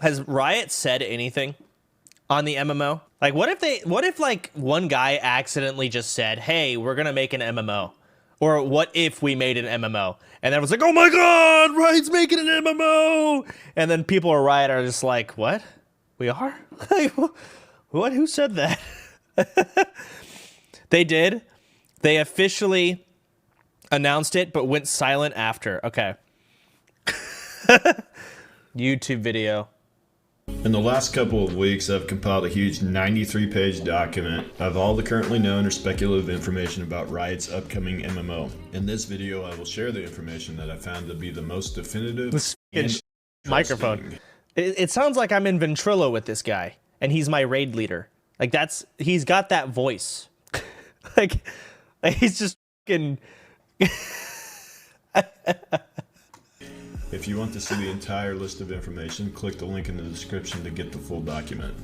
Has Riot said anything on the MMO? Like, what if like one guy accidentally just said, hey, we're gonna make an MMO? Or what if we made an MMO? And then was like, oh my God, Riot's making an MMO. And then people at Riot are just like, what? We are? Like, what? Who said that? They did. They officially announced it, but went silent after. Okay. YouTube video. In the last couple of weeks, I've compiled a huge 93-page document of all the currently known or speculative information about Riot's upcoming MMO. In this video, I will share the information that I found to be the most definitive and microphone. It sounds like I'm in Ventrilo with this guy, and he's my raid leader. Like, he's got that voice. like he's just fucking... If you want to see the entire list of information, click the link in the description to get the full document.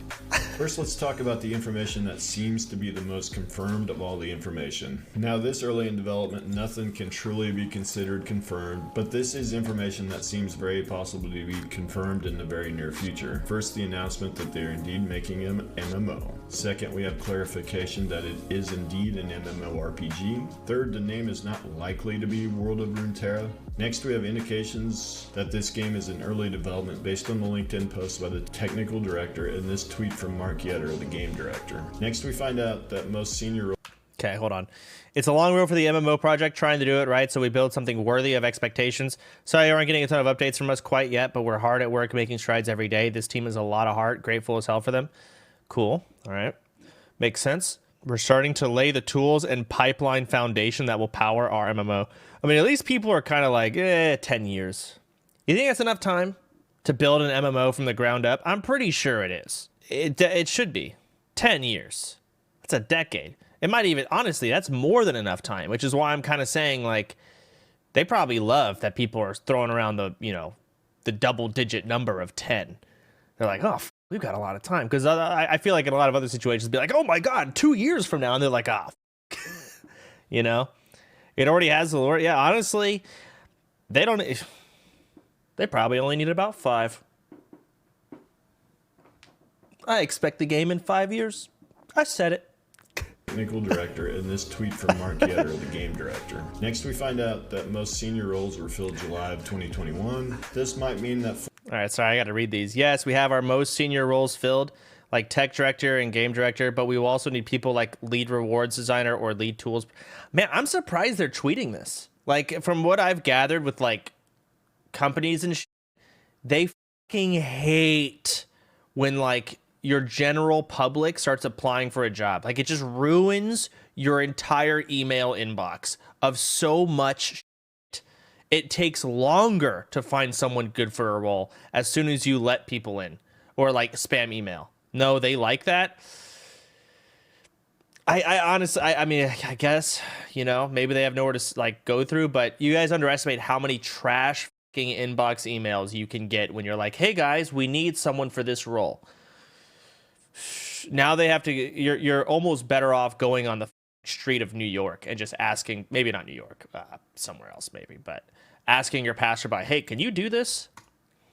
First, let's talk about the information that seems to be the most confirmed of all the information. Now, this early in development, nothing can truly be considered confirmed, but this is information that seems very possible to be confirmed in the very near future. First, the announcement that they are indeed making an MMO. Second, we have clarification that it is indeed an MMORPG. Third, the name is not likely to be World of Runeterra. Next, we have indications that this game is in early development based on the LinkedIn post by the technical director and this tweet from Mark Yetter, the game director. Next, we find out that most senior... Okay, hold on. It's a long road for the MMO project, trying to do it right, so we build something worthy of expectations. Sorry you aren't getting a ton of updates from us quite yet, but we're hard at work making strides every day. This team has a lot of heart, grateful as hell for them. Cool, all right. Makes sense. We're starting to lay the tools and pipeline foundation that will power our MMO. I mean, at least people are kind of like, 10 years. You think that's enough time to build an MMO from the ground up? I'm pretty sure it is. It should be. 10 years. That's a decade. It might even, honestly, that's more than enough time, which is why I'm kind of saying, like, they probably love that people are throwing around the, the double-digit number of 10. They're like, oh, we've got a lot of time. Because I feel like in a lot of other situations, be like, oh my God, 2 years from now. And they're like, ah, It already has the lore. Yeah, honestly, they probably only need about 5. I expect the game in 5 years. I said it. Technical director and this tweet from Mark Yetter, the game director. Next, we find out that most senior roles were filled July of 2021. This might mean that... All right, sorry, I got to read these. Yes, we have our most senior roles filled, like tech director and game director, but we will also need people like lead rewards designer or lead tools. Man, I'm surprised they're tweeting this. Like, from what I've gathered with like companies and shit, they fucking hate when like your general public starts applying for a job. Like, it just ruins your entire email inbox of so much shit. It takes longer to find someone good for a role as soon as you let people in or like spam email. No, they like that. I honestly, I mean, I guess, maybe they have nowhere to like go through, but you guys underestimate how many trash fucking inbox emails you can get when you're like, hey guys, we need someone for this role. Now they have to, you're almost better off going on the street of New York and just asking, maybe not New York, somewhere else maybe, but asking your passerby, hey, can you do this?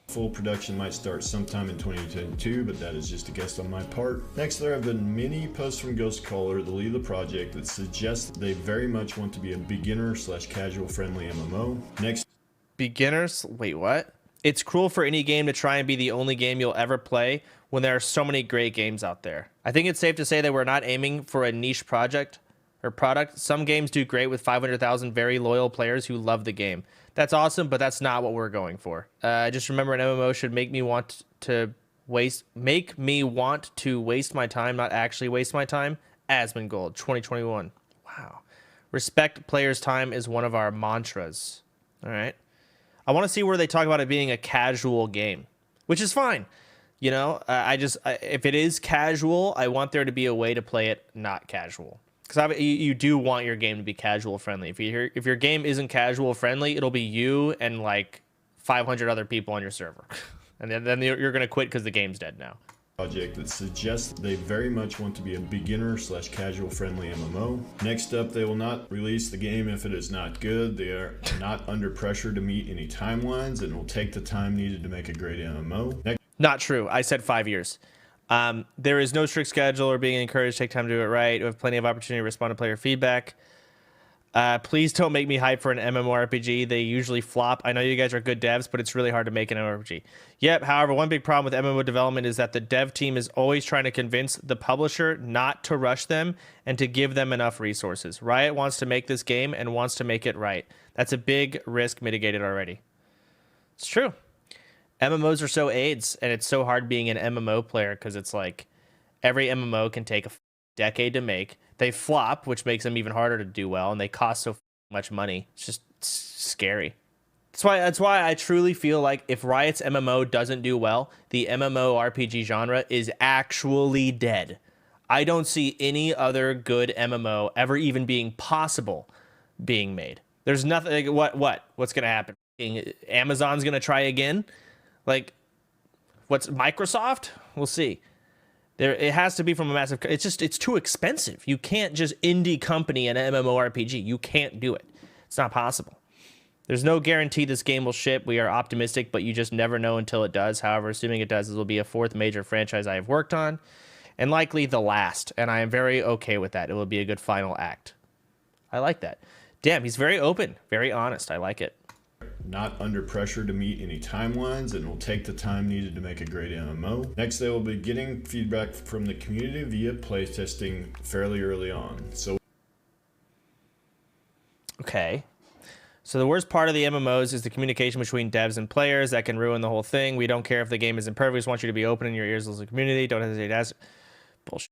Full production might start sometime in 2022, but that is just a guess on my part. Next, there have been many posts from Ghost Caller, the lead of the project, that suggest they very much want to be a beginner/casual friendly MMO. Next, beginners? Wait, what? It's cruel for any game to try and be the only game you'll ever play when there are so many great games out there. I think it's safe to say that we're not aiming for a niche project or product. Some games do great with 500,000 very loyal players who love the game. That's awesome, but that's not what we're going for. Just remember, an MMO should make me want to waste my time, not actually waste my time. Asmongold, 2021. Wow. Respect players' time is one of our mantras. All right. I want to see where they talk about it being a casual game, which is fine. If it is casual, I want there to be a way to play it not casual. Because you do want your game to be casual friendly. If your game isn't casual friendly, it'll be you and like 500 other people on your server, and then you're gonna quit because the game's dead now. Project that suggests they very much want to be a beginner/casual friendly MMO. Next up, they will not release the game if it is not good. They are not under pressure to meet any timelines and will take the time needed to make a great MMO. Next, Not true. I said 5 years. There is no strict schedule or being encouraged to take time to do it right. We have plenty of opportunity to respond to player feedback. Please don't make me hype for an MMORPG. They usually flop. I know you guys are good devs, but it's really hard to make an MMORPG. Yep, however, one big problem with MMO development is that the dev team is always trying to convince the publisher not to rush them and to give them enough resources. Riot wants to make this game and wants to make it right. That's a big risk mitigated already. It's true. MMOs are so AIDS, and it's so hard being an MMO player because it's like every MMO can take a decade to make. They flop, which makes them even harder to do well, and they cost so much money. It's just scary. That's why I truly feel like if Riot's MMO doesn't do well, the MMORPG genre is actually dead. I don't see any other good MMO ever even being possible being made. There's nothing. Like, what's gonna happen? Amazon's gonna try again? Like, what's Microsoft? We'll see. It has to be from a massive. It's too expensive. You can't just indie company an MMORPG. You can't do it. It's not possible. There's no guarantee this game will ship. We are optimistic, but you just never know until it does. However, assuming it does, this will be a 4th major franchise I have worked on, and likely the last. And I am very okay with that. It will be a good final act. I like that. Damn, he's very open, very honest. I like it. Not under pressure to meet any timelines, and will take the time needed to make a great MMO. Next, they will be getting feedback from the community via playtesting fairly early on. Okay. So the worst part of the MMOs is the communication between devs and players. That can ruin the whole thing. We don't care if the game isn't perfect. We just want you to be open in your ears as a community. Don't hesitate to ask. Bullshit.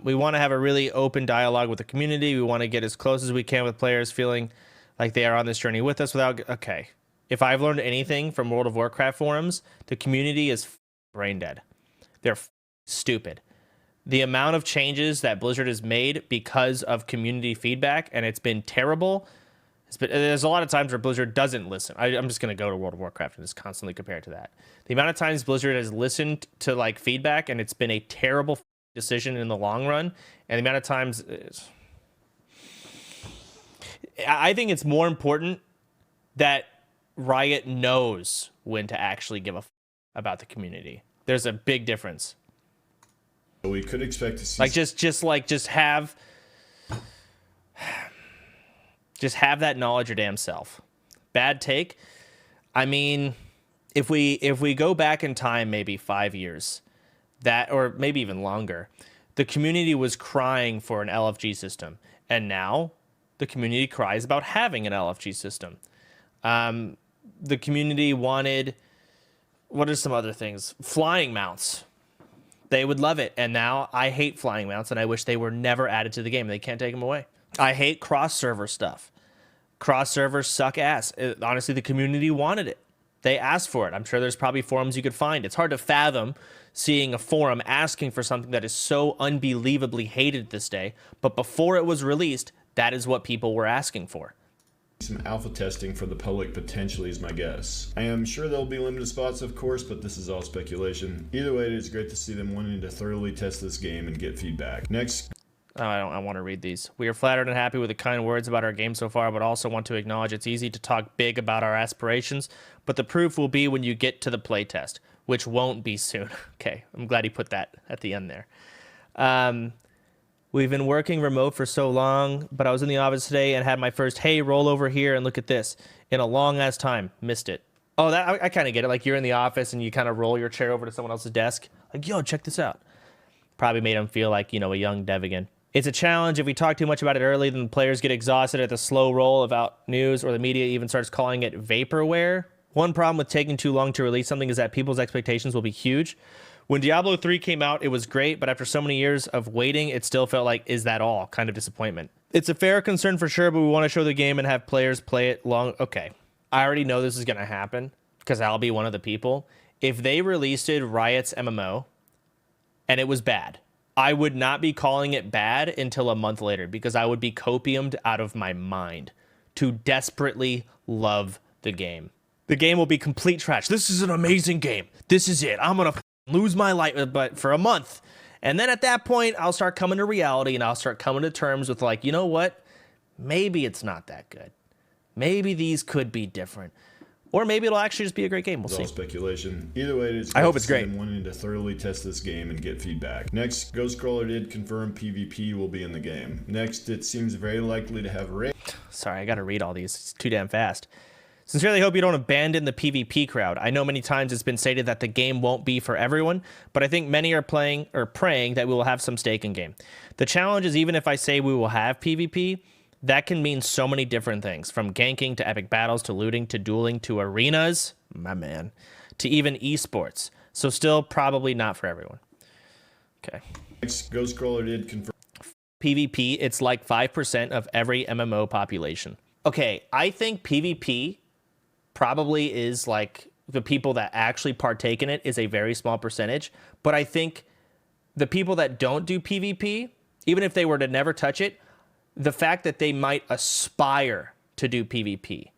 We want to have a really open dialogue with the community. We want to get as close as we can with players, feeling like they are on this journey with us without... Okay. If I've learned anything from World of Warcraft forums, the community is brain dead. They're stupid. The amount of changes that Blizzard has made because of community feedback, and it's been terrible. There's a lot of times where Blizzard doesn't listen. I'm just going to go to World of Warcraft and just constantly compare it to that. The amount of times Blizzard has listened to like feedback, and it's been a terrible decision in the long run, and the amount of times... I think it's more important that Riot knows when to actually give a about the community. There's a big difference. We could expect to see like just have that knowledge your damn self. Bad take. I mean, if we go back in time, maybe 5 years, that, or maybe even longer, the community was crying for an LFG system, and now the community cries about having an LFG system. The community wanted, what are some other things? Flying mounts. They would love it. And now I hate flying mounts, and I wish they were never added to the game. They can't take them away. I hate cross-server stuff. Cross-servers suck ass. Honestly, the community wanted it. They asked for it. I'm sure there's probably forums you could find. It's hard to fathom seeing a forum asking for something that is so unbelievably hated this day. But before it was released, that is what people were asking for. Some alpha testing for the public potentially is my guess. I am sure there'll be limited spots, of course, but this is all speculation. Either way, it is great to see them wanting to thoroughly test this game and get feedback. Next. Oh, I want to read these. We are flattered and happy with the kind words about our game so far, but also want to acknowledge it's easy to talk big about our aspirations, but the proof will be when you get to the playtest, which won't be soon. Okay, I'm glad he put that at the end there. We've been working remote for so long, but I was in the office today and had my first, hey, roll over here and look at this, in a long-ass time. Missed it. Oh, that I kind of get it. Like, you're in the office and you kind of roll your chair over to someone else's desk. Like, yo, check this out. Probably made him feel like, you know, a young dev again. It's a challenge. If we talk too much about it early, then the players get exhausted at the slow roll about news, or the media even starts calling it vaporware. One problem with taking too long to release something is that people's expectations will be huge. When Diablo 3 came out, it was great, but after so many years of waiting, it still felt like, is that all? Kind of disappointment. It's a fair concern for sure, but we want to show the game and have players play it long. Okay, I already know this is going to happen because I'll be one of the people. If they released Riot's MMO and it was bad, I would not be calling it bad until a month later because I would be copiumed out of my mind to desperately love the game. The game will be complete trash. This is an amazing game. This is it. I'm going to lose my life, but for a month. And then at that point, I'll start coming to reality and I'll start coming to terms with, like, you know what? Maybe it's not that good. Maybe these could be different. Or maybe it'll actually just be a great game. We'll It's see. all speculation. Either way, it's I hope great it's to see great. them wanting to thoroughly test this game and get feedback. Next, Ghost Crawler did confirm PvP will be in the game. Next, it seems very likely to have raids. Sorry, I got to read all these. It's too damn fast. Sincerely hope you don't abandon the PvP crowd. I know many times it's been stated that the game won't be for everyone, but I think many are playing or praying that we will have some stake in game. The challenge is, even if I say we will have PvP, that can mean so many different things, from ganking to epic battles to looting to dueling to arenas, my man, to even esports. So still probably not for everyone. Okay. Next, Ghost Crawler did confirm PvP, it's like 5% of every MMO population. Okay, I think PvP probably is like the people that actually partake in it is a very small percentage, but I think the people that don't do PvP, even if they were to never touch it, the fact that they might aspire to do PvP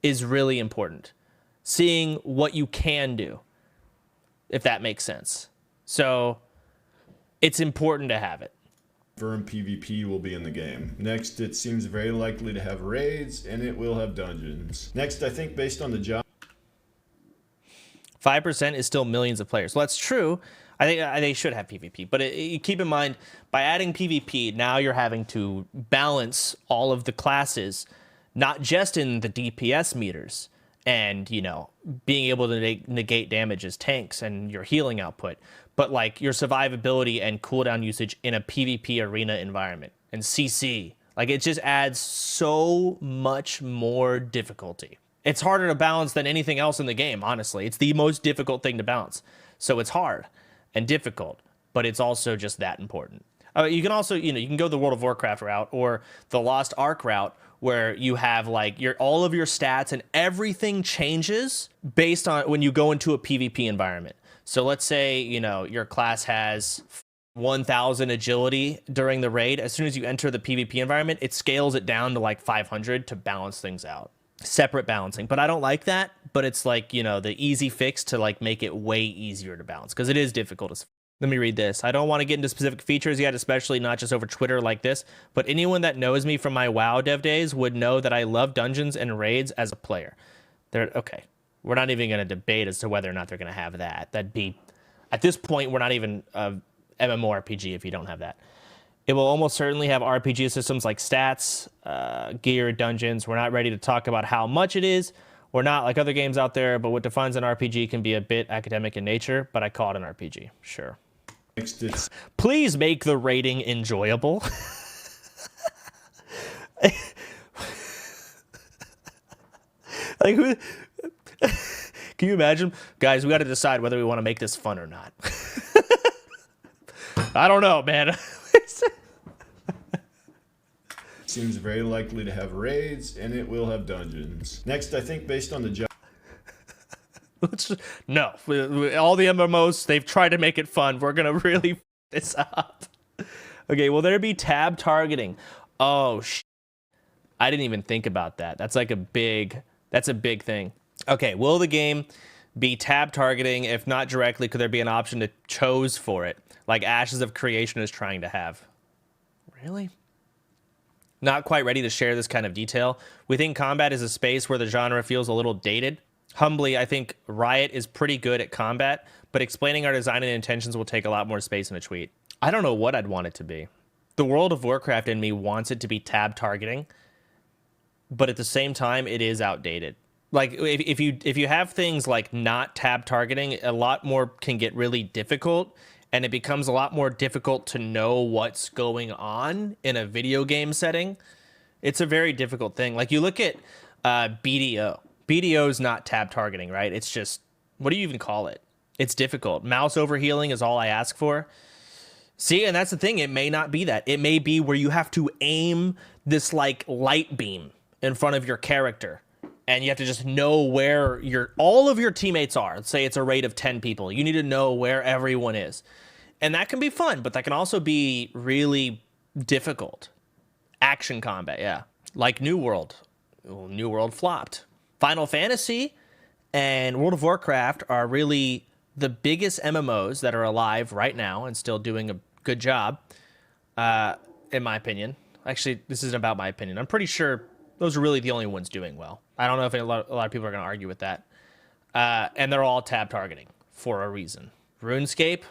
is really important. Seeing what you can do, if that makes sense. So it's important to have it. PvP will be in the game. Next, it seems very likely to have raids, and it will have dungeons. Next, I think based on the job 5% is still millions of players. Well, that's true. I think they should have PvP, but keep in mind, by adding PvP, now you're having to balance all of the classes, not just in the DPS meters and, you know, being able to negate damage as tanks and your healing output, but like your survivability and cooldown usage in a PvP arena environment and CC. Like, it just adds so much more difficulty. It's harder to balance than anything else in the game, honestly. It's the most difficult thing to balance. So it's hard and difficult, but it's also just that important. You can also, you know, you can go the World of Warcraft route or the Lost Ark route, where you have like all of your stats and everything changes based on when you go into a PvP environment. So let's say, you know, your class has 1,000 agility during the raid. As soon as you enter the PvP environment, it scales it down to like 500 to balance things out. Separate balancing. But I don't like that. But it's like, you know, the easy fix to like make it way easier to balance, because it is difficult as. Let me read this. I don't want to get into specific features yet, especially not just over Twitter like this, but anyone that knows me from my WoW dev days would know that I love dungeons and raids as a player. Okay. We're not even going to debate as to whether or not they're going to have that. That'd be, at this point, we're not even a MMORPG if you don't have that. It will almost certainly have RPG systems like stats, gear, dungeons. We're not ready to talk about how much it is. We're not like other games out there, but what defines an RPG can be a bit academic in nature, but I call it an RPG. Sure. next, it's Please make the rating enjoyable. Like, who? Can you imagine? Guys, we got to decide whether we want to make this fun or not. I don't know, man. seems very likely to have raids, and it will have dungeons. Next, I think based on the job No, all the MMOs, they've tried to make it fun. We're going to really f this up. Okay, will there be tab targeting? Oh, I didn't even think about that. That's like that's a big thing. Okay, will the game be tab targeting? If not directly, could there be an option to choose for it, like Ashes of Creation is trying to have? Really? Not quite ready to share this kind of detail. We think combat is a space where the genre feels a little dated. Humbly, I think Riot is pretty good at combat, but explaining our design and intentions will take a lot more space in a tweet. I don't know what I'd want it to be. The World of Warcraft in me wants it to be tab targeting, but at the same time, it is outdated. Like, if you have things like not tab targeting, a lot more can get really difficult, and it becomes a lot more difficult to know what's going on in a video game setting. It's a very difficult thing. Like, you look at BDO. BDO is not tab targeting, right? It's just, what do you even call it? It's difficult. Mouse overhealing is all I ask for. See, and that's the thing. It may not be that. It may be where you have to aim this like light beam in front of your character, and you have to just know where all of your teammates are. Let's say it's a raid of 10 people. You need to know where everyone is. And that can be fun, but that can also be really difficult. Action combat, yeah. Like New World. Well, New World flopped. Final Fantasy and World of Warcraft are really the biggest MMOs that are alive right now and still doing a good job, in my opinion. Actually, this isn't about my opinion. I'm pretty sure Those are really the only ones doing well. I don't know if a lot of people are going to argue with that. And they're all tab targeting for a reason. RuneScape,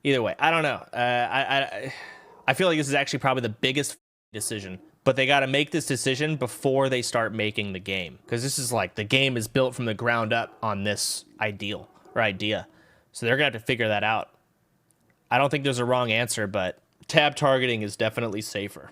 either way, I don't know. I feel like this is actually probably the biggest decision, but they got to make this decision before they start making the game, because this is like the game is built from the ground up on this idea. So they're going to have to figure that out. I don't think there's a wrong answer, but tab targeting is definitely safer.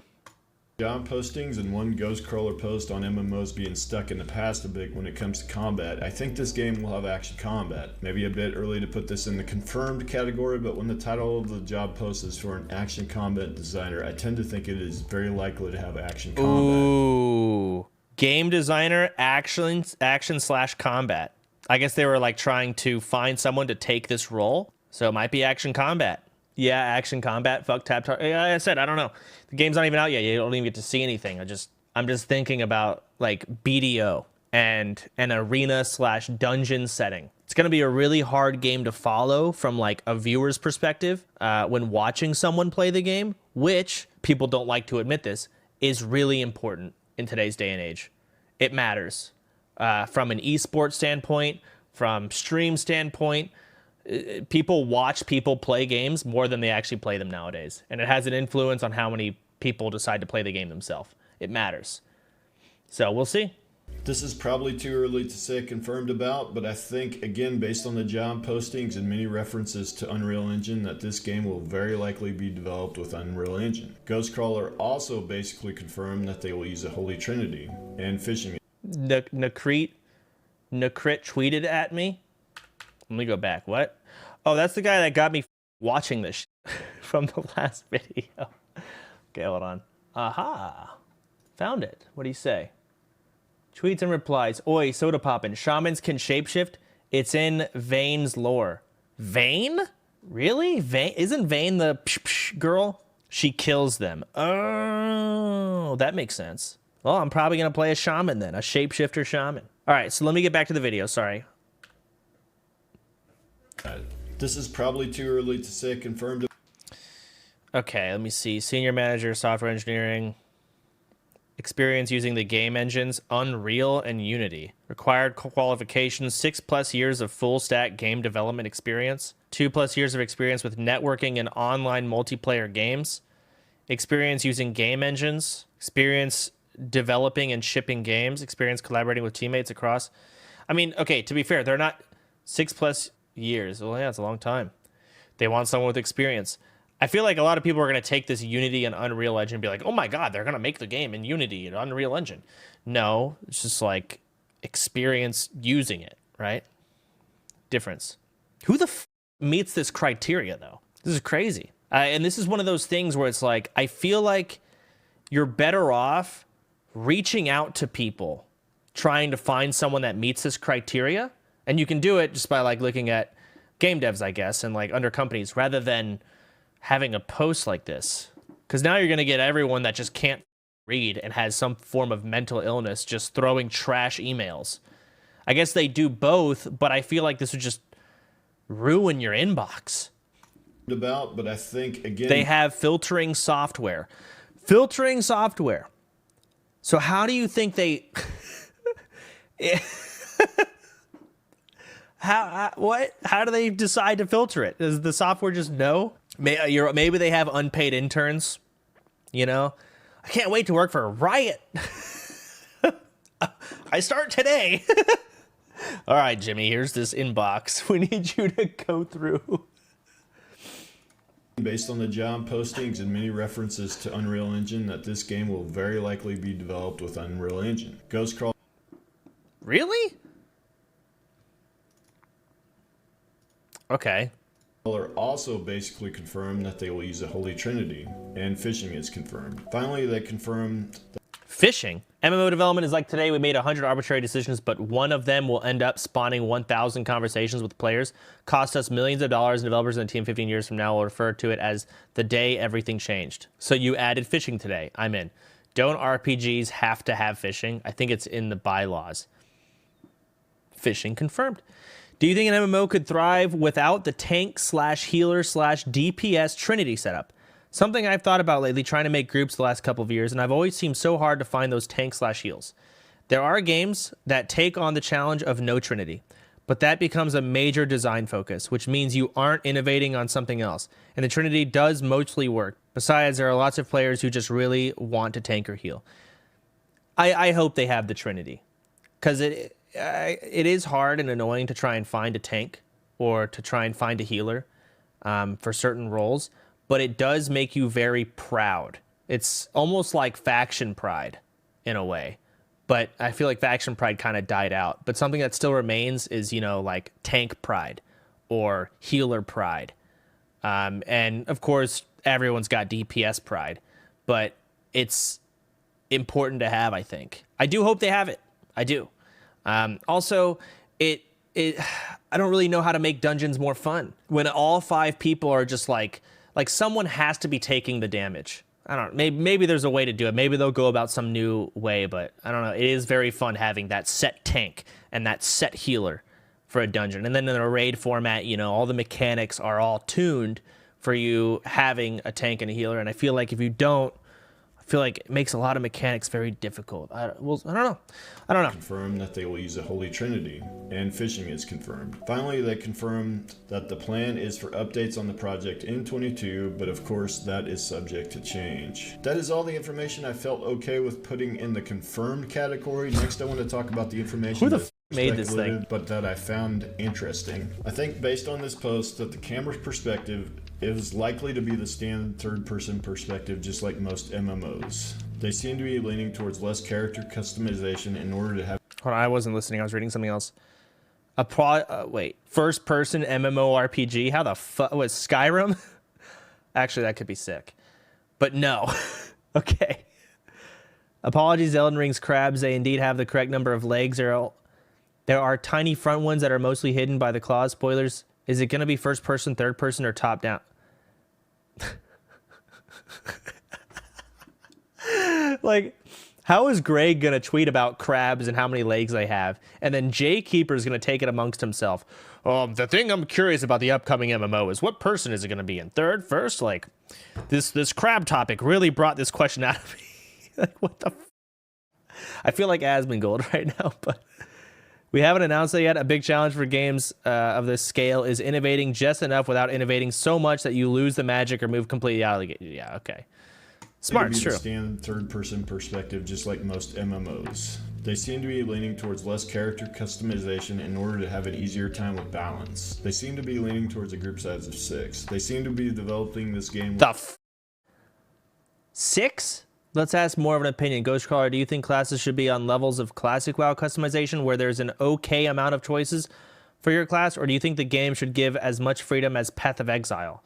Job postings and one ghost crawler post on MMOs being stuck in the past a bit when it comes to combat. I think this game will have action combat. Maybe a bit early to put this in the confirmed category, but when the title of the job post is for an action combat designer, I tend to think it is very likely to have action combat. Ooh, game designer, action / combat. I guess they were like trying to find someone to take this role, so it might be action combat. Yeah, action combat. Fuck tab target. Like I said, I don't know. The game's not even out yet. You don't even get to see anything. I'm just thinking about like BDO and an arena / dungeon setting. It's gonna be a really hard game to follow from like a viewer's perspective when watching someone play the game, which people don't like to admit this is really important in today's day and age. It matters from an esports standpoint, from stream standpoint. People watch people play games more than they actually play them nowadays. And it has an influence on how many people decide to play the game themselves. It matters. So we'll see. This is probably too early to say confirmed about, but I think, again, based on the job postings and many references to Unreal Engine, that this game will very likely be developed with Unreal Engine. Ghostcrawler also basically confirmed that they will use a Holy Trinity and phishing. Nakrit tweeted at me. Let me go back. What? Oh, that's the guy that got me watching this from the last video. Okay, hold on. Aha. Found it. What do you say? Tweets and replies. Oi, Sodapoppin. Shamans can shapeshift. It's in Vayne's lore. Vayne? Really? Vayne? Isn't Vayne the girl? She kills them. Oh, that makes sense. Well, I'm probably going to play a shaman then. A shapeshifter shaman. All right, so let me get back to the video. Sorry. This is probably too early to say confirmed. Okay, let me see. Senior manager, software engineering. Experience using the game engines Unreal and Unity. Required qualifications, 6+ years of full stack game development experience. 2+ years of experience with networking and online multiplayer games. Experience using game engines. Experience developing and shipping games. Experience collaborating with teammates across. I mean, okay, to be fair, they're not 6+ years. Well, yeah, it's a long time. They want someone with experience. I feel like a lot of people are going to take this Unity and Unreal Engine and be like, oh my God, they're going to make the game in Unity and Unreal Engine. No, it's just like experience using it, right? Difference. Who the meets this criteria, though? This is crazy. And this is one of those things where it's like, I feel like you're better off reaching out to people, trying to find someone that meets this criteria. And you can do it just by like looking at game devs, I guess, and like under companies, rather than having a post like this. Because now you're going to get everyone that just can't read and has some form of mental illness just throwing trash emails. I guess they do both, but I feel like this would just ruin your inbox. But I think, again, they have filtering software. Filtering software. So how do you think they... How do they decide to filter it? Does the software just know? Maybe they have unpaid interns, you know? I can't wait to work for Riot. I start today. All right, Jimmy, here's this inbox. We need you to go through. Based on the job postings and many references to Unreal Engine, that this game will very likely be developed with Unreal Engine. Ghostcrawler. Really? Okay. Also basically confirmed that they will use a Holy Trinity, and phishing is confirmed. Finally, they confirmed phishing. MMO development is like today. We made 100 arbitrary decisions, but one of them will end up spawning 1,000 conversations with players. Cost us millions of dollars, and developers in the team 15 years from now will refer to it as the day everything changed. So you added phishing today. I'm in. Don't RPGs have to have phishing? I think it's in the bylaws. Phishing confirmed. Do you think an MMO could thrive without the tank / healer / DPS Trinity setup? Something I've thought about lately, trying to make groups the last couple of years, and I've always seemed so hard to find those tank/heals. There are games that take on the challenge of no Trinity, but that becomes a major design focus, which means you aren't innovating on something else, and the Trinity does mostly work. Besides, there are lots of players who just really want to tank or heal. I hope they have the Trinity, because it is hard and annoying to try and find a tank or to try and find a healer for certain roles, but it does make you very proud. It's almost like faction pride in a way, but I feel like faction pride kind of died out. But something that still remains is, you know, like tank pride or healer pride. And of course, everyone's got DPS pride, but it's important to have, I think. I do hope they have it. I do. Also, I don't really know how to make dungeons more fun when all 5 people are just like someone has to be taking the damage. I don't know. Maybe there's a way to do it. Maybe they'll go about some new way, but I don't know. It is very fun having that set tank and that set healer for a dungeon. And then in a raid format, you know, all the mechanics are all tuned for you having a tank and a healer. And I feel like if you don't, I feel like it makes a lot of mechanics very difficult. I don't know. Confirmed that they will use a Holy Trinity, and fishing is confirmed. Finally, they confirmed that the plan is for updates on the project in 22, but of course that is subject to change. That is all the information I felt okay with putting in the confirmed category. Next, I want to talk about the information Who the f made this thing? But that I found interesting. I think based on this post that the camera's perspective is likely to be the standard third-person perspective, just like most MMOs. They seem to be leaning towards less character customization in order to have... Hold on, I wasn't listening. I was reading something else. Wait. First-person MMORPG? How the fuck? Was Skyrim? Actually, that could be sick. But no. Okay. Apologies, Elden Ring's crabs. They indeed have the correct number of legs. There are tiny front ones that are mostly hidden by the claws. Spoilers. Is it going to be first-person, third-person, or top-down? Like, how is Greg going to tweet about crabs and how many legs they have? And then Jay Keeper is going to take it amongst himself. The thing I'm curious about the upcoming MMO is what person is it going to be in? Third, first? Like, this crab topic really brought this question out of me. Like, what the f? I feel like Asmongold right now, but we haven't announced it yet. A big challenge for games of this scale is innovating just enough without innovating so much that you lose the magic or move completely out of the game. Yeah, okay. Smart, it's true. Standard third-person perspective, just like most MMOs. They seem to be leaning towards less character customization in order to have an easier time with balance. They seem to be leaning towards a group size of 6. They seem to be developing this game... The f... 6? Let's ask more of an opinion. Ghostcrawler, do you think classes should be on levels of classic WoW customization where there's an okay amount of choices for your class, or do you think the game should give as much freedom as Path of Exile?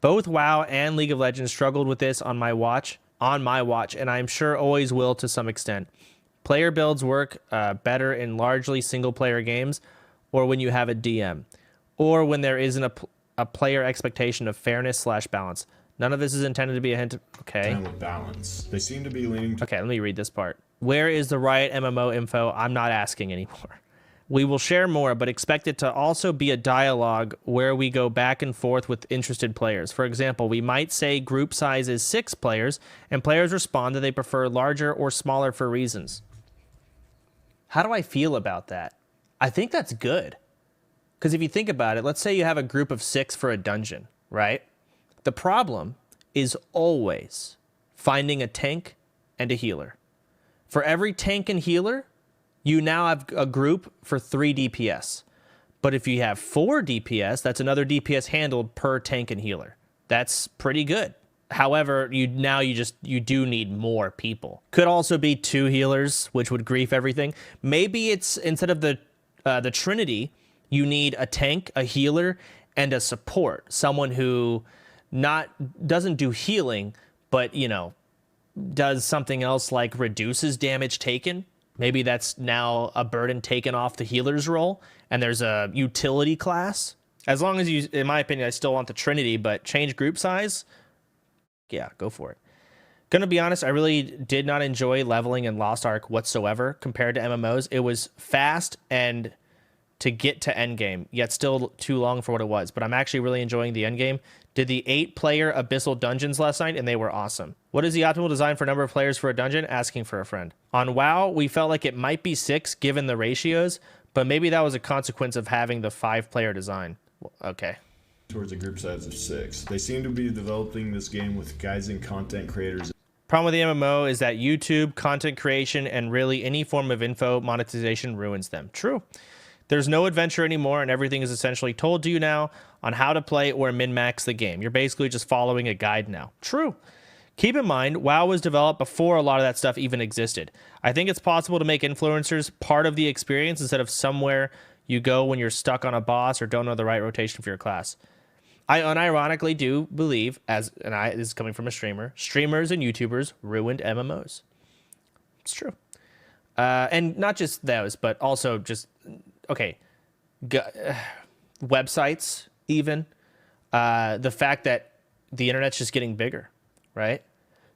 Both WoW and League of Legends struggled with this on my watch, and I'm sure always will to some extent. Player builds work better in largely single-player games, or when you have a DM, or when there isn't a player expectation of fairness/balance. None of this is intended to be a hint of... Okay. Time with balance. They seem to be leaning... Okay, let me read this part. Where is the Riot MMO info? I'm not asking anymore. We will share more, but expect it to also be a dialogue where we go back and forth with interested players. For example, we might say group size is 6 players, and players respond that they prefer larger or smaller for reasons. How do I feel about that? I think that's good. Because if you think about it, let's say you have a group of 6 for a dungeon, right? The problem is always finding a tank and a healer. For every tank and healer, you now have a group for 3 DPS. But if you have 4 DPS, that's another DPS handled per tank and healer. That's pretty good. However, you do need more people. Could also be 2 healers, which would grief everything. Maybe it's instead of the Trinity, you need a tank, a healer, and a support. Someone who doesn't do healing, but does something else like reduces damage taken. Maybe that's now a burden taken off the healer's role, and there's a utility class. As long as you, in my opinion, I still want the Trinity, but change group size, yeah, go for it. Gonna be honest, I really did not enjoy leveling in Lost Ark whatsoever compared to MMOs. It was fast and to get to endgame, yet still too long for what it was. But I'm actually really enjoying the endgame. Did the 8-player Abyssal Dungeons last night, and they were awesome. What is the optimal design for number of players for a dungeon? Asking for a friend. On WoW, we felt like it might be 6 given the ratios, but maybe that was a consequence of having the 5-player design. Okay. Towards a group size of 6. They seem to be developing this game with guides and content creators. Problem with the MMO is that YouTube, content creation, and really any form of info monetization ruins them. True. There's no adventure anymore, and everything is essentially told to you now on how to play or min-max the game. You're basically just following a guide now. True. Keep in mind, WoW was developed before a lot of that stuff even existed. I think it's possible to make influencers part of the experience instead of somewhere you go when you're stuck on a boss or don't know the right rotation for your class. I unironically do believe, this is coming from a streamer, streamers and YouTubers ruined MMOs. It's true. And not just those, but also just... Okay, websites even, the fact that the internet's just getting bigger, right?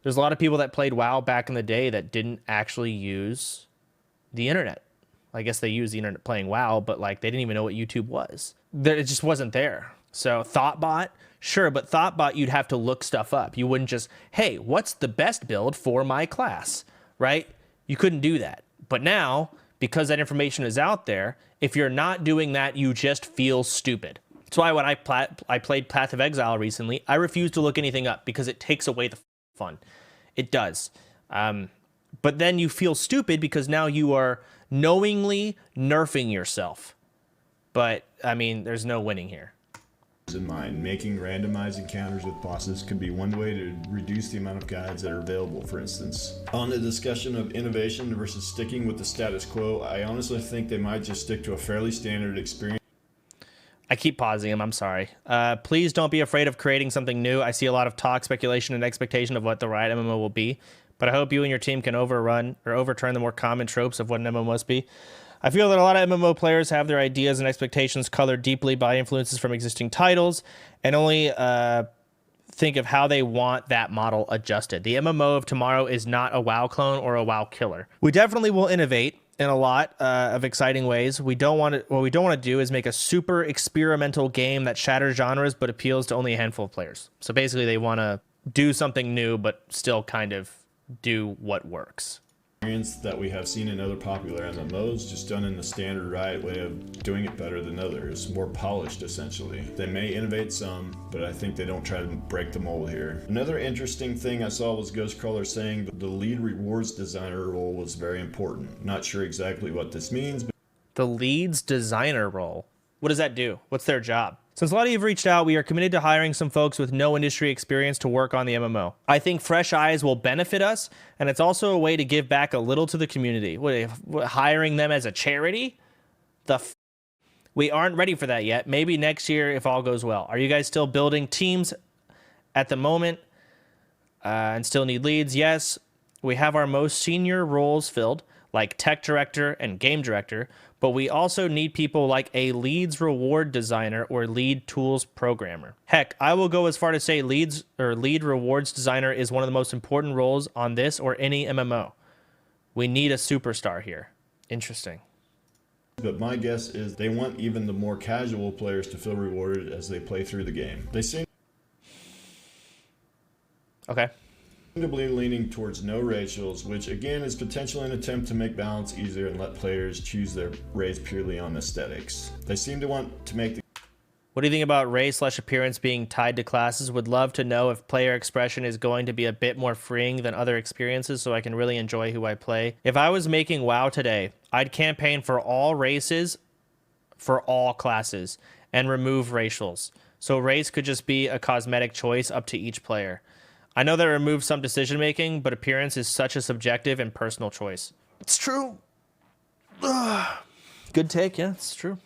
There's a lot of people that played WoW back in the day that didn't actually use the internet. I guess they used the internet playing WoW, but like they didn't even know what YouTube was. It just wasn't there. So Thoughtbot, sure, but Thoughtbot, you'd have to look stuff up. You wouldn't just, hey, what's the best build for my class, right? You couldn't do that. But now, because that information is out there, if you're not doing that, you just feel stupid. That's why when I played Path of Exile recently, I refused to look anything up because it takes away the fun. It does. But then you feel stupid because now you are knowingly nerfing yourself. But, I mean, there's no winning here. In mind, making randomized encounters with bosses could be one way to reduce the amount of guides that are available, for instance. On the discussion of innovation versus sticking with the status quo, I honestly think they might just stick to a fairly standard experience. I keep pausing him, I'm sorry. Please don't be afraid of creating something new. I see a lot of talk, speculation, and expectation of what the Riot MMO will be, but I hope you and your team can overturn the more common tropes of what an MMO must be. I feel that a lot of MMO players have their ideas and expectations colored deeply by influences from existing titles and only think of how they want that model adjusted. The MMO of tomorrow is not a WoW clone or a WoW killer. We definitely will innovate in a lot of exciting ways. What we don't want to do is make a super experimental game that shatters genres but appeals to only a handful of players. So basically they want to do something new but still kind of do what works. That we have seen in other popular MMOs, just done in the standard Riot way of doing it better than others, more polished essentially. They may innovate some, but I think they don't try to break the mold here. Another interesting thing I saw was Ghostcrawler saying that the lead rewards designer role was very important. Not sure exactly what this means, but the leads designer role. What does that do? What's their job? Since a lot of you have reached out, we are committed to hiring some folks with no industry experience to work on the MMO. I think fresh eyes will benefit us, and it's also a way to give back a little to the community. Hiring them as a charity? We aren't ready for that yet. Maybe next year if all goes well. Are you guys still building teams at the moment and still need leads? Yes, we have our most senior roles filled, like tech director and game director, but we also need people like a leads reward designer or lead tools programmer. Heck, I will go as far to say lead rewards designer is one of the most important roles on this or any MMO. We need a superstar here. Interesting. But my guess is they want even the more casual players to feel rewarded as they play through the game. They seem to be leaning towards no racials, which again is potentially an attempt to make balance easier and let players choose their race purely on aesthetics. They seem to want to make the... What do you think about race/appearance being tied to classes? Would love to know if player expression is going to be a bit more freeing than other experiences so I can really enjoy who I play. If I was making WoW today, I'd campaign for all races, for all classes, and remove racials. So race could just be a cosmetic choice up to each player. I know that removes some decision making, but appearance is such a subjective and personal choice. It's true. Good take, yeah, it's true.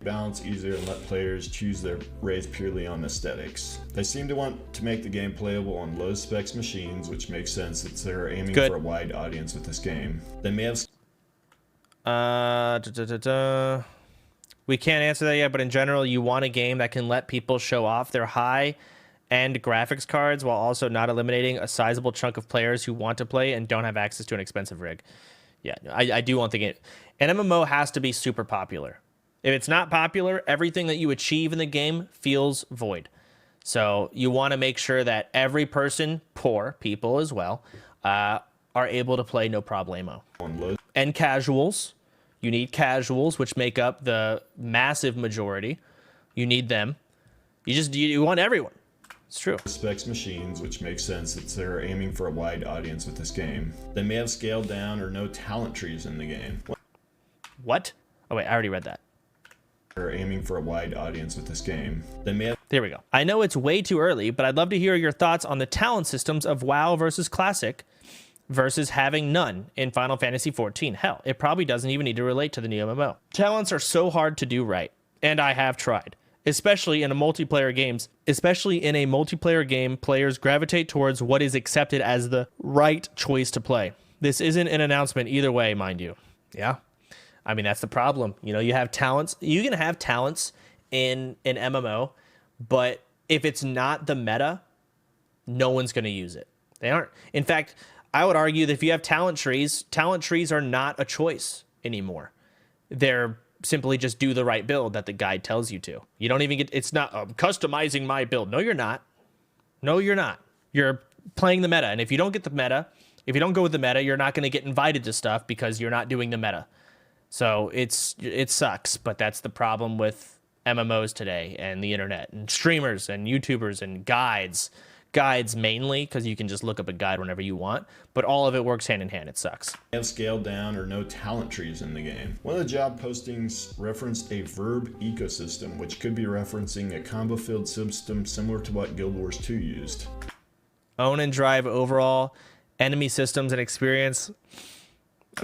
Balance easier and let players choose their race purely on aesthetics. They seem to want to make the game playable on low specs machines, which makes sense since they're aiming for a wide audience with this game. They may have... We can't answer that yet, but in general, you want a game that can let people show off their high-end graphics cards while also not eliminating a sizable chunk of players who want to play and don't have access to an expensive rig. Yeah, I do want the game. An MMO has to be super popular. If it's not popular, everything that you achieve in the game feels void. So you want to make sure that every person, poor people as well, are able to play no problemo. And casuals. You need casuals, which make up the massive majority. You need them. You want everyone. It's true. Specs machines, which makes sense since they're aiming for a wide audience with this game. They may have scaled down or no talent trees in the game. What? Oh wait, I already read that. They're aiming for a wide audience with this game. They may have... There we go. I know it's way too early, but I'd love to hear your thoughts on the talent systems of WoW versus Classic versus having none in Final Fantasy XIV. Hell, it probably doesn't even need to relate to the new MMO. Talents are so hard to do right, and I have tried. Especially in a multiplayer game, players gravitate towards what is accepted as the right choice to play. This isn't an announcement either way, mind you. Yeah. I mean, that's the problem. You know, you have talents. You can have talents in an MMO, but if it's not the meta, no one's going to use it. They aren't. In fact, I would argue that if you have talent trees are not a choice anymore. They're simply just do the right build that the guide tells you to. You don't even get, it's not customizing my build. No, you're not. No, you're not. You're playing the meta. And if you don't get the meta, if you don't go with the meta, you're not going to get invited to stuff because you're not doing the meta. So it sucks, but that's the problem with MMOs today and the internet and streamers and YouTubers and guides mainly, because you can just look up a guide whenever you want, but all of it works hand in hand. It sucks. Have scaled down or no talent trees in the game. One of the job postings referenced a verb ecosystem, which could be referencing a combo field system similar to what Guild Wars 2 used. Own and drive overall enemy systems and experience.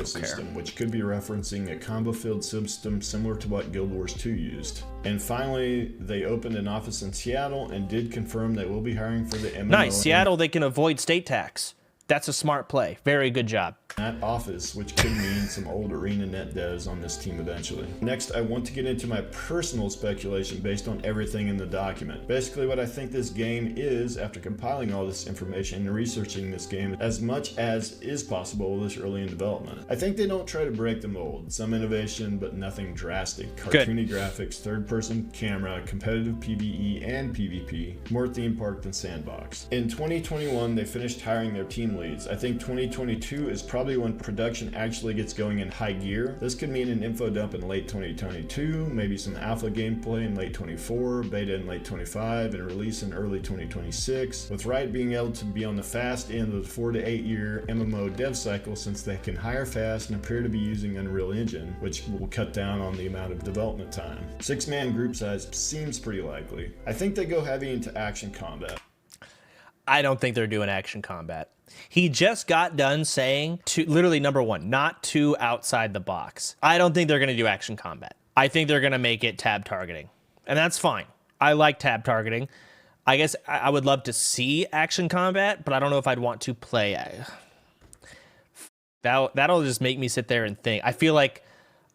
System, which could be referencing a combo field system similar to what Guild Wars 2 used. And finally, they opened an office in Seattle and did confirm they will be hiring for the MMO. Nice. Seattle, they can avoid state tax. That's a smart play. Very good job. That office, which could mean some old ArenaNet devs on this team eventually. Next, I want to get into my personal speculation based on everything in the document. Basically, what I think this game is after compiling all this information and researching this game as much as is possible this early in development. I think they don't try to break the mold. Some innovation, but nothing drastic. Cartoony graphics, third-person camera, competitive PvE and PvP, more theme park than sandbox. In 2021, they finished hiring their team leads. I think 2022 is probably when production actually gets going in high gear. This could mean an info dump in late 2022, maybe some alpha gameplay in late 24, beta in late 25, and release in early 2026, with Riot being able to be on the fast end of the 4 to 8 year MMO dev cycle since they can hire fast and appear to be using Unreal Engine, which will cut down on the amount of development time. 6-man group size seems pretty likely. I think they go heavy into action combat. I don't think they're doing action combat. He just got done saying, literally number one, not too outside the box. I don't think they're going to do action combat. I think they're going to make it tab targeting. And that's fine. I like tab targeting. I guess I would love to see action combat, but I don't know if I'd want to play. That'll just make me sit there and think. I feel like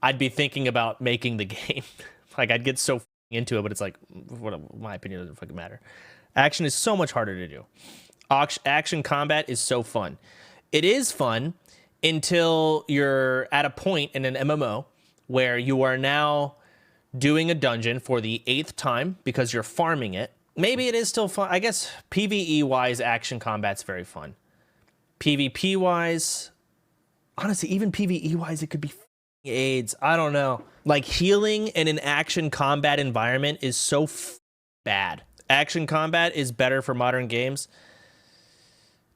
I'd be thinking about making the game. Like I'd get so into it, but it's like, my opinion doesn't fucking matter. Action is so much harder to do. Action combat is so fun. It is fun until you're at a point in an MMO where you are now doing a dungeon for the 8th time because you're farming it. Maybe it is still fun. I guess PvE-wise, action combat's very fun. PvP-wise, honestly, even PvE-wise, it could be AIDS. I don't know. Like, healing in an action combat environment is so bad. Action combat is better for modern games.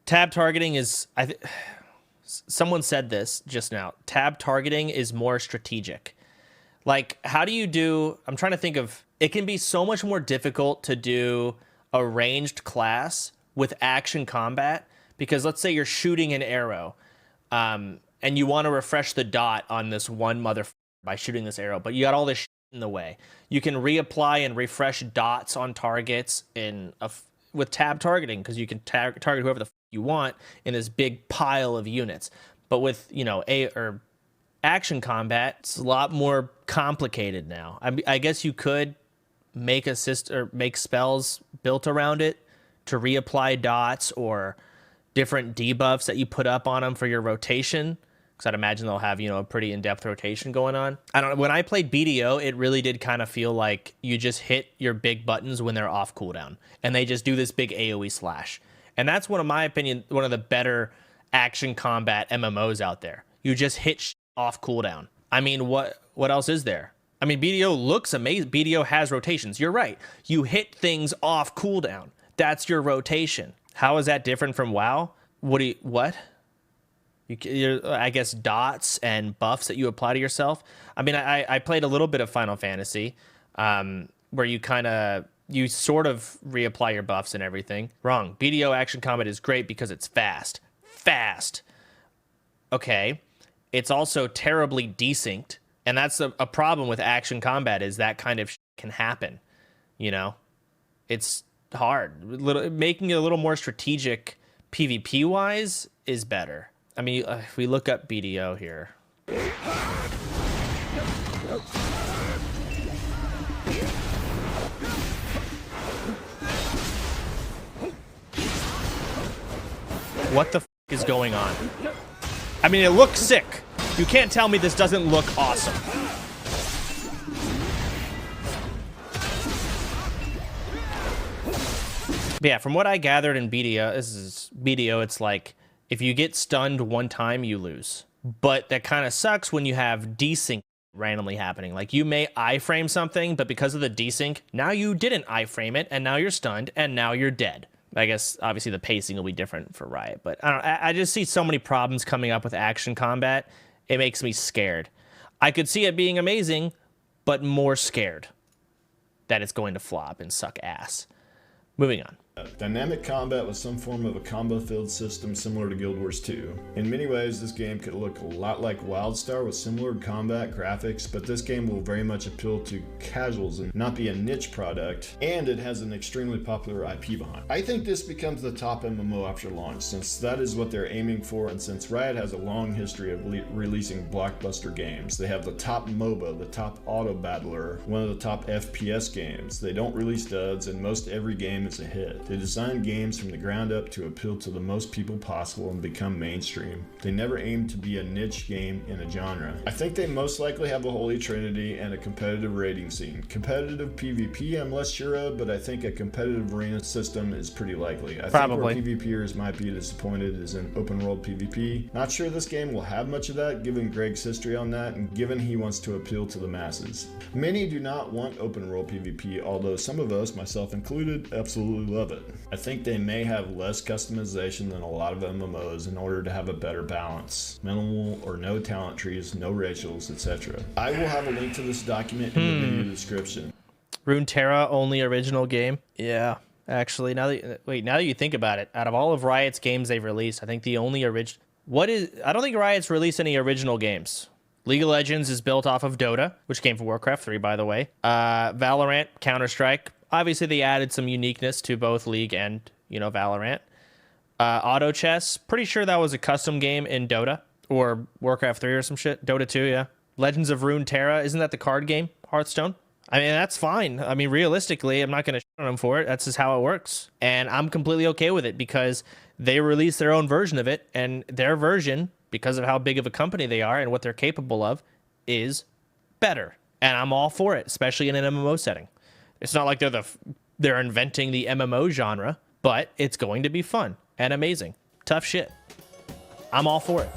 Tab targeting is, someone said this just now, tab targeting is more strategic. Like, how do you do, I'm trying to think of, it can be so much more difficult to do a ranged class with action combat, because let's say you're shooting an arrow, and you want to refresh the dot on this one motherfucker by shooting this arrow, but you got all this shit in the way. You can reapply and refresh dots on targets with tab targeting, because you can target whoever the you want in this big pile of units. But with, you know, action combat, it's a lot more complicated now. I guess you could make make spells built around it to reapply dots or different debuffs that you put up on them for your rotation. because I'd imagine they'll have, you know, a pretty in-depth rotation going on. I don't know. When I played BDO, it really did kind of feel like you just hit your big buttons when they're off cooldown, and they just do this big AoE slash. And that's one of my opinion, one of the better action combat MMOs out there. You just hit off cooldown. I mean, what else is there? I mean, BDO looks amazing. BDO has rotations. You're right. You hit things off cooldown. That's your rotation. How is that different from WoW? What? I guess dots and buffs that you apply to yourself. I mean, I played a little bit of Final Fantasy, where you sort of reapply your buffs and everything. Wrong. BDO action combat is great because it's fast. Fast. Okay. It's also terribly desynced, and that's a problem with action combat, is that kind of can happen. You know, it's hard. Making it a little more strategic PvP wise is better. I mean, if we look up BDO here. What the f is going on? I mean, it looks sick. You can't tell me this doesn't look awesome. But yeah, from what I gathered in BDO, it's like, if you get stunned one time, you lose. But that kind of sucks when you have desync randomly happening. Like, you may iframe something, but because of the desync, now you didn't iframe it, and now you're stunned, and now you're dead. I guess, obviously, the pacing will be different for Riot. But I don't know, I just see so many problems coming up with action combat. It makes me scared. I could see it being amazing, but more scared that it's going to flop and suck ass. Moving on. Dynamic combat with some form of a combo-filled system similar to Guild Wars 2. In many ways, this game could look a lot like WildStar with similar combat graphics, but this game will very much appeal to casuals and not be a niche product, and it has an extremely popular IP behind. I think this becomes the top MMO after launch, since that is what they're aiming for, and since Riot has a long history of releasing blockbuster games. They have the top MOBA, the top auto battler, one of the top FPS games. They don't release duds, and most every game is a hit. They design games from the ground up to appeal to the most people possible and become mainstream. They never aim to be a niche game in a genre. I think they most likely have a holy trinity and a competitive raiding scene. Competitive PvP, I'm less sure of, but I think a competitive arena system is pretty likely. I think where PvPers might be disappointed is in open world PvP. Not sure this game will have much of that, given Greg's history on that, and given he wants to appeal to the masses. Many do not want open world PvP, although some of us, myself included, absolutely love it. I think they may have less customization than a lot of MMOs in order to have a better balance. Minimal or no talent trees, no racials, etc. I will have a link to this document in the video description. Runeterra, only original game? Yeah, actually, now that you think about it, out of all of Riot's games they've released, I think the only original... I don't think Riot's released any original games. League of Legends is built off of Dota, which came from Warcraft 3, by the way. Valorant, Counter-Strike. Obviously, they added some uniqueness to both League and, you know, Valorant. Auto Chess, pretty sure that was a custom game in Dota or Warcraft 3 or some shit. Dota 2, yeah. Legends of Runeterra, isn't that the card game? Hearthstone? I mean, that's fine. I mean, realistically, I'm not going to shit on them for it. That's just how it works. And I'm completely okay with it because they released their own version of it, and their version, because of how big of a company they are and what they're capable of, is better. And I'm all for it, especially in an MMO setting. It's not like they're inventing the MMO genre, but it's going to be fun and amazing. Tough shit. I'm all for it.